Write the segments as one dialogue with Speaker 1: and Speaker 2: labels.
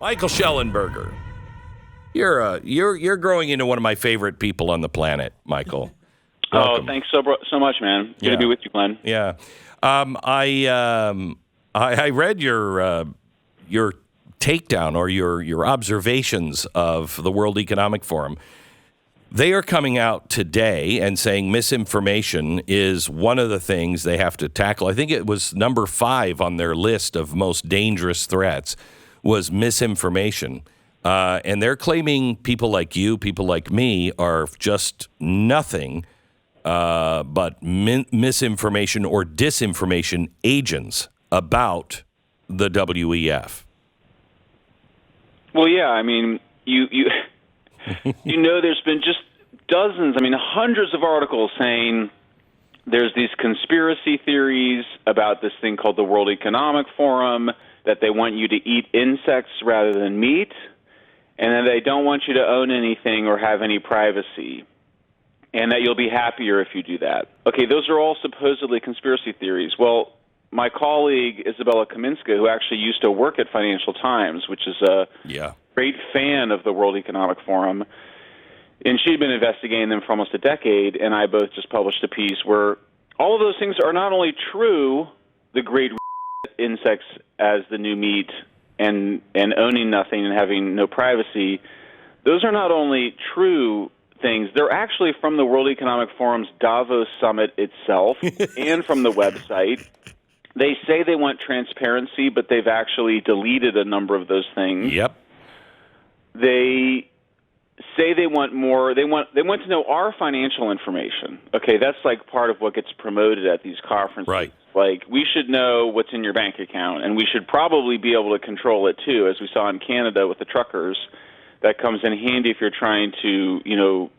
Speaker 1: Michael Shellenberger. You're growing into one of my favorite people on the planet, Michael. Welcome.
Speaker 2: Oh, thanks so much, man. Good to be with you, Glenn.
Speaker 1: Yeah. I read your takedown or your observations of the World Economic Forum. They are coming out today and saying misinformation is one of the things they have to tackle. I think it was number 5 on their list of most dangerous threats was misinformation. And they're claiming people like you, people like me, are just nothing but misinformation or disinformation agents about the WEF.
Speaker 2: Well, yeah, I mean, you there's been just dozens, hundreds of articles saying there's these conspiracy theories about this thing called the World Economic Forum, that they want you to eat insects rather than meat, and that they don't want you to own anything or have any privacy, and that you'll be happier if you do that. Okay, those are all supposedly conspiracy theories. Well, my colleague, Isabella Kaminska, who actually used to work at Financial Times, which is a great fan of the World Economic Forum, and she'd been investigating them for almost a decade, and I both just published a piece where all of those things are not only true, the great insects as the new meat and owning nothing and having no privacy, those are not only true things, they're actually from the World Economic Forum's Davos Summit itself and from the website. They say they want transparency, but they've actually deleted a number of those things.
Speaker 1: Yep.
Speaker 2: They say they want more. They want to know our financial information. Okay, that's like part of what gets promoted at these conferences.
Speaker 1: Right.
Speaker 2: Like, we should know what's in your bank account, and we should probably be able to control it too, as we saw in Canada with the truckers. That comes in handy if you're trying to,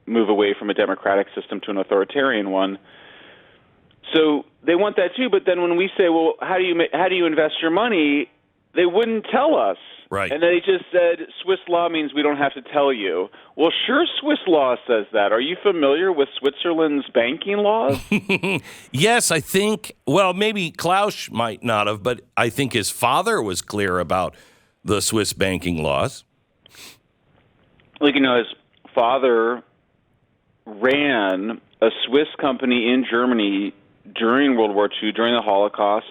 Speaker 2: move away from a democratic system to an authoritarian one. So they want that too. But then when we say, well, how do you invest your money? They wouldn't tell us.
Speaker 1: Right.
Speaker 2: And they just said, Swiss law means we don't have to tell you. Well, sure, Swiss law says that. Are you familiar with Switzerland's banking laws?
Speaker 1: Yes, I think, well, maybe Klaus might not have, but I think his father was clear about the Swiss banking laws.
Speaker 2: Like, his father ran a Swiss company in Germany during World War II, during the Holocaust.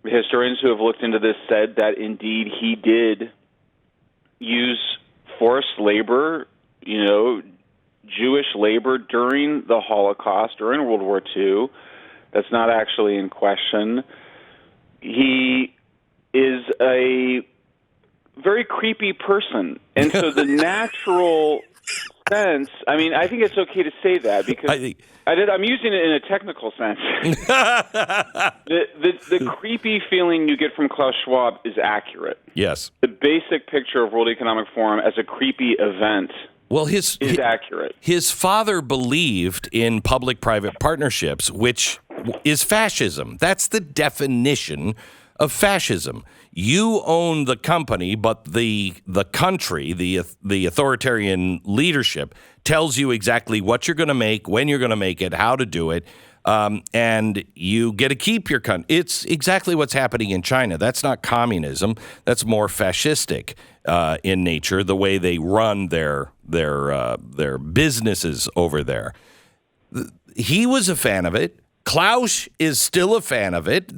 Speaker 2: Historians who have looked into this said that indeed he did use forced labor, Jewish labor during the Holocaust, during World War II. That's not actually in question. He is a very creepy person. And so the natural sense, I think it's okay to say that because I'm using it in a technical sense. The creepy feeling you get from Klaus Schwab is accurate.
Speaker 1: Yes.
Speaker 2: The basic picture of World Economic Forum as a creepy event is accurate.
Speaker 1: His father believed in public-private partnerships, which is fascism. That's the definition of fascism. You own the company, but the country, the authoritarian leadership, tells you exactly what you're going to make, when you're going to make it, how to do it, and you get to keep your country. It's exactly what's happening in China. That's not communism. That's more fascistic in nature, the way they run their businesses over there. He was a fan of it. Klaus is still a fan of it.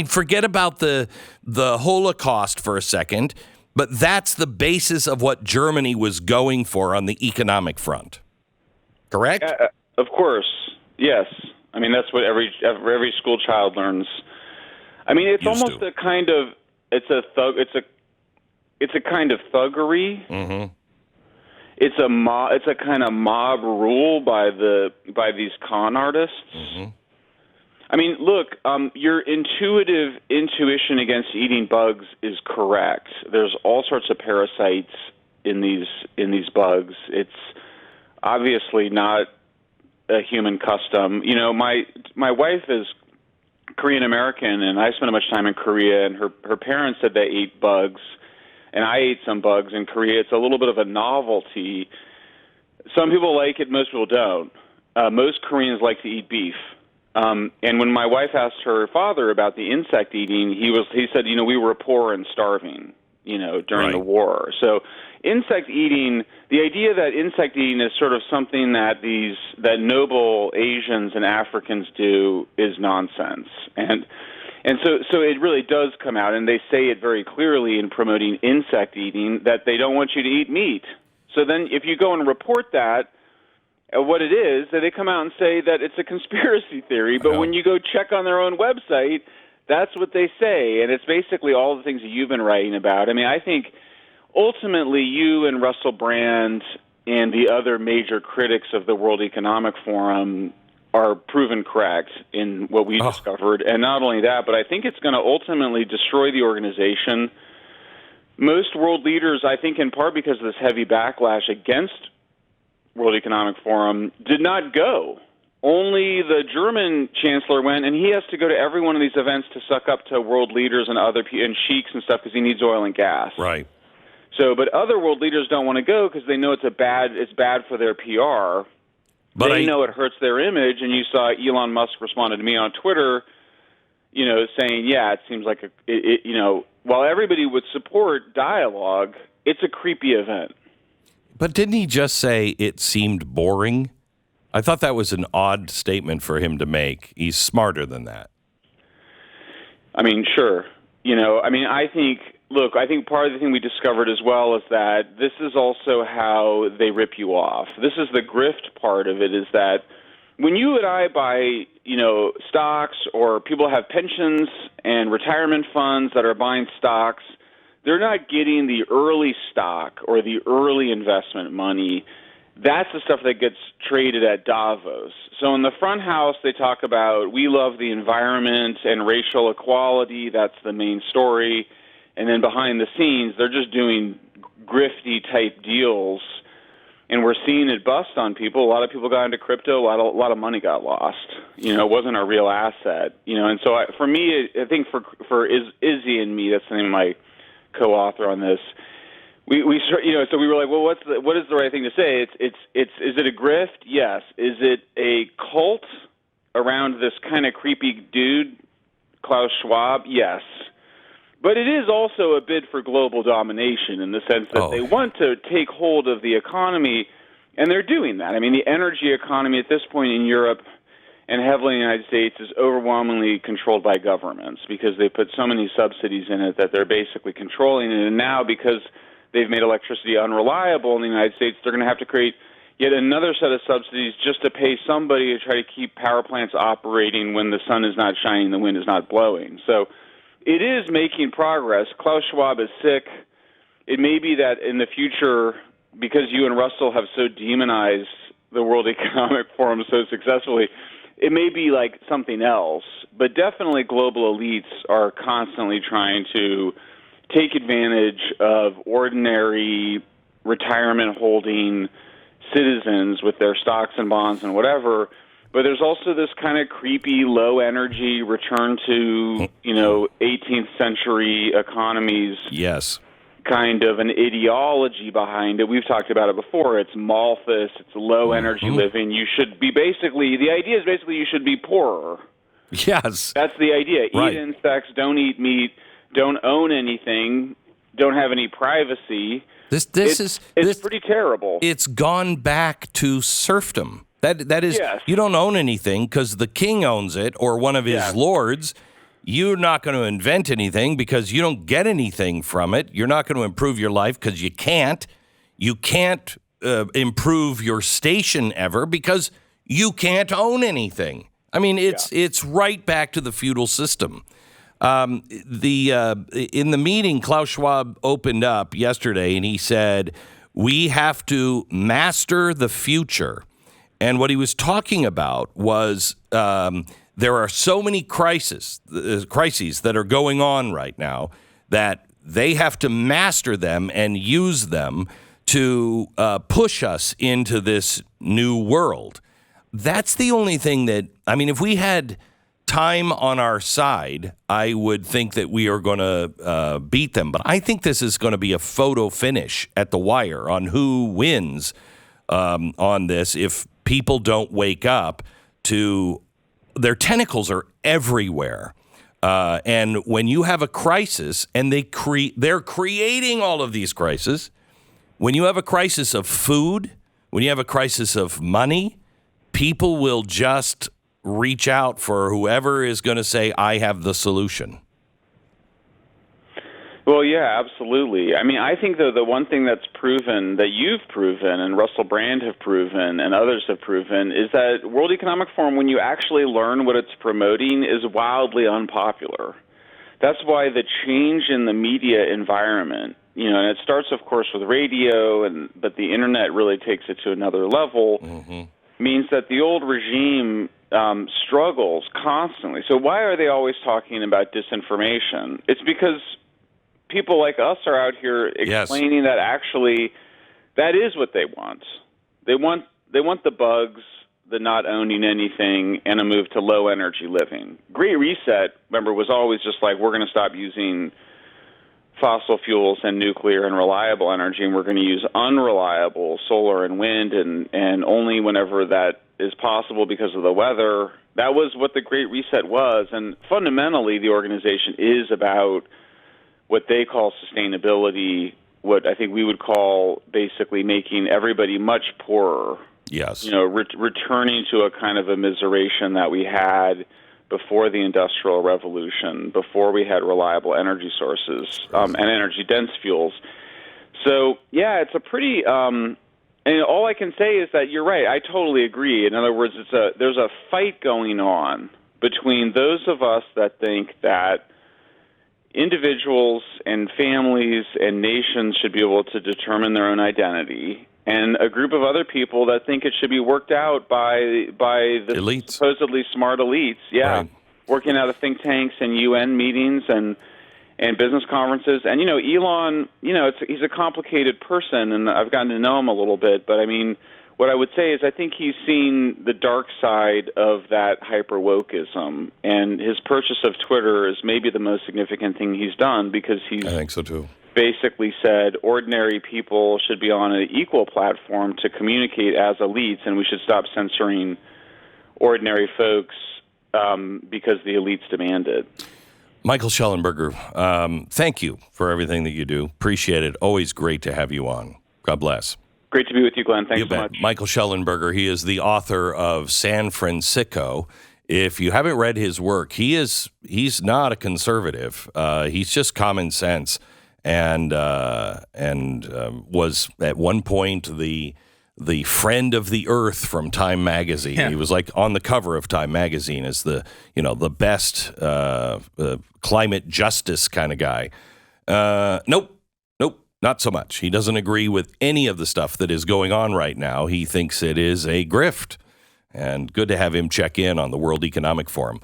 Speaker 1: Forget about the Holocaust for a second, but that's the basis of what Germany was going for on the economic front. Correct?
Speaker 2: Of course, yes. That's what every school child learns. It's almost a kind of it's a kind of thuggery. Mm-hmm. It's a kind of mob rule by these con artists. Mm-hmm. Look, your intuition against eating bugs is correct. There's all sorts of parasites in these bugs. It's obviously not a human custom. My wife is Korean American, and I spent much time in Korea, and her parents said they ate bugs, and I ate some bugs in Korea. It's a little bit of a novelty. Some people like it, most people don't. Most Koreans like to eat beef. And when my wife asked her father about the insect eating, he said, we were poor and starving, during the war. So insect eating, the idea that insect eating is sort of something that noble Asians and Africans do is nonsense. And so it really does come out, and they say it very clearly in promoting insect eating that they don't want you to eat meat. So then if you go and report that, what it is, they come out and say that it's a conspiracy theory, but when you go check on their own website, that's what they say, and it's basically all the things that you've been writing about. I mean, I think ultimately you and Russell Brand and the other major critics of the World Economic Forum are proven correct in what we discovered. And not only that, but I think it's going to ultimately destroy the organization. Most world leaders, I think in part because of this heavy backlash against World Economic Forum, did not go. Only the German chancellor went, and he has to go to every one of these events to suck up to world leaders and and sheiks and stuff because he needs oil and gas.
Speaker 1: Right.
Speaker 2: So, but other world leaders don't want to go because they know it's bad for their PR. But they know it hurts their image, and you saw Elon Musk responded to me on Twitter, saying, yeah, it seems like while everybody would support dialogue, it's a creepy event.
Speaker 1: But didn't he just say it seemed boring? I thought that was an odd statement for him to make. He's smarter than that.
Speaker 2: I mean, sure. I think part of the thing we discovered as well is that this is also how they rip you off. This is the grift part of it, is that when you and I buy, stocks, or people have pensions and retirement funds that are buying stocks, they're not getting the early stock or the early investment money. That's the stuff that gets traded at Davos. So in the front house, they talk about we love the environment and racial equality. That's the main story. And then behind the scenes, they're just doing grifty-type deals, and we're seeing it bust on people. A lot of people got into crypto. A lot of money got lost. It wasn't a real asset. And so for me, I think for Izzy and me, that's the name of my co-author on this. So we were like, well, what is the right thing to say? Is it a grift? Yes. Is it a cult around this kind of creepy dude, Klaus Schwab? Yes. But it is also a bid for global domination in the sense that they want to take hold of the economy, and they're doing that. I mean, the energy economy at this point in Europe and heavily in the United States is overwhelmingly controlled by governments because they put so many subsidies in it that they're basically controlling it. And now because they've made electricity unreliable in the United States, they're going to have to create yet another set of subsidies just to pay somebody to try to keep power plants operating when the sun is not shining, the wind is not blowing. So it is making progress. Klaus Schwab is sick. It may be that in the future, because you and Russell have so demonized the World Economic Forum so successfully, it may be like something else. But definitely global elites are constantly trying to take advantage of ordinary retirement-holding citizens with their stocks and bonds and whatever. But there's also this kind of creepy, low-energy return to, 18th century economies.
Speaker 1: Yes.
Speaker 2: Kind of an ideology behind it. We've talked about it before. It's Malthus. It's low-energy living. The idea is basically you should be poorer.
Speaker 1: Yes.
Speaker 2: That's the idea.
Speaker 1: Right.
Speaker 2: Eat insects, don't eat meat, don't own anything, don't have any privacy.
Speaker 1: It's
Speaker 2: pretty terrible.
Speaker 1: It's gone back to serfdom. That is,
Speaker 2: yes.
Speaker 1: You don't own anything because the king owns it or one of his lords. You're not going to invent anything because you don't get anything from it. You're not going to improve your life because you can't. You can't improve your station ever because you can't own anything. I mean, it's right back to the feudal system. In the meeting, Klaus Schwab opened up yesterday and he said, we have to master the future. And what he was talking about was there are so many crises that are going on right now that they have to master them and use them to push us into this new world. That's the only thing that, I mean, if we had time on our side, I would think that we are going to beat them. But I think this is going to be a photo finish at the wire on who wins on this if people don't wake up to their tentacles are everywhere. And when you have a crisis, and they're creating all of these crises, when you have a crisis of food, when you have a crisis of money, people will just reach out for whoever is going to say, I have the solution.
Speaker 2: Well, yeah, absolutely. I mean, I think, though, the one thing that's proven, that you've proven and Russell Brand have proven and others have proven, is that World Economic Forum, when you actually learn what it's promoting, is wildly unpopular. That's why the change in the media environment, and it starts, of course, with radio, but the internet really takes it to another level, means that the old regime struggles constantly. So why are they always talking about disinformation? It's because people like us are out here explaining that actually that is what they want. They want the bugs, the not owning anything, and a move to low energy living. Great Reset, remember, was always just like, we're going to stop using fossil fuels and nuclear and reliable energy, and we're going to use unreliable solar and wind, and only whenever that is possible because of the weather. That was what the Great Reset was, and fundamentally the organization is about what they call sustainability, what I think we would call basically making everybody much poorer.
Speaker 1: Yes.
Speaker 2: Returning to a kind of immiseration that we had before the Industrial Revolution, before we had reliable energy sources and energy-dense fuels. So, yeah, it's a pretty and all I can say is that you're right. I totally agree. In other words, there's a fight going on between those of us that think that individuals and families and nations should be able to determine their own identity, and a group of other people that think it should be worked out by the
Speaker 1: elites.
Speaker 2: Supposedly smart elites,
Speaker 1: Right.
Speaker 2: Working out of think tanks and UN meetings and business conferences. And, Elon, he's a complicated person, and I've gotten to know him a little bit, but I mean, what I would say is I think he's seen the dark side of that hyper-wokeism, and his purchase of Twitter is maybe the most significant thing he's done, because he's
Speaker 1: I think so too.
Speaker 2: Basically said ordinary people should be on an equal platform to communicate as elites, and we should stop censoring ordinary folks because the elites demand it.
Speaker 1: Michael Shellenberger, thank you for everything that you do. Appreciate it. Always great to have you on. God bless.
Speaker 2: Great to be with you, Glenn. Thanks so much.
Speaker 1: Michael Shellenberger, he is the author of San Francisco. If you haven't read his work, he's not a conservative. He's just common sense, and was at one point the friend of the earth from Time magazine. Yeah. He was like on the cover of Time magazine as the best climate justice kind of guy. Nope. Not so much. He doesn't agree with any of the stuff that is going on right now. He thinks it is a grift. And good to have him check in on the World Economic Forum.